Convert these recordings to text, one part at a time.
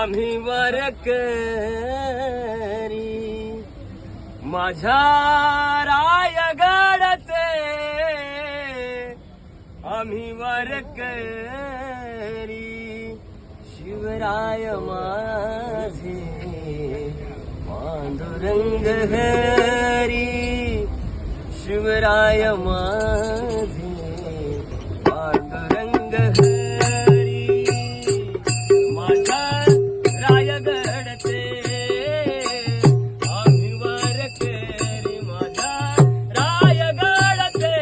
आम्ही वारकरी माझ्या रायगडचे आम्ही वारकरी शिवराय माझे पांडुरंग हरी शिवराय माझे पांडुरंग हरी माझ्या रायगडचे आम्ही वारकरी माझ्या रायगडचे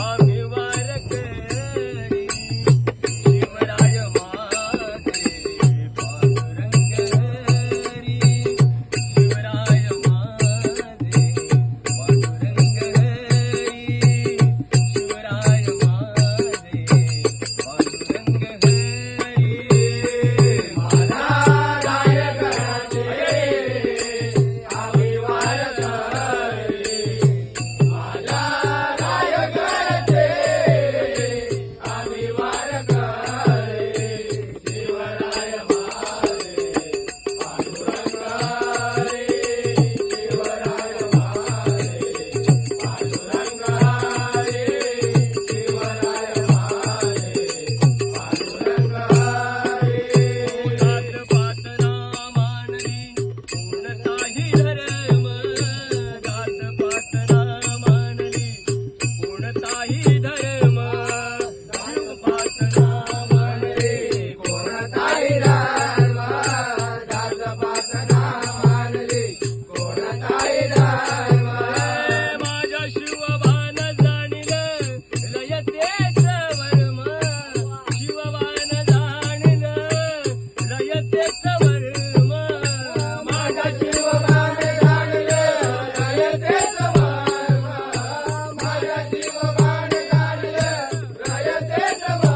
आम्ही वारकरी शिवराय माझे पांडुरंग हरी शिवराय माझे पांडुरंग हरी शिवराय माझे पांडुरंग हरी माझ्या रायगडचे आम्ही वारकरी माझ्या रायगडचे आम्ही वारकरी शिवराय माझे पांडुरंग हरी शिवराय माझे पांडुरंग हरी शिवराय माझे पांडुरंग हरी जात पात ना मानली पूर्णताही धर्म जात पात ना मानली पूर्णताही धर्म जात पात ना मानली पूर्णताही धर्म जात पात ना मानली पूर्णताही धर्म माझ्या शिवबान जाणीलं लयतेच वर्म शिवबान जाणीलं लयतेच वर्म माझ्या शिवबान जाणीलं लयतेच वर्म माझ्या शिवबान जाणीलं लयतेच वर्म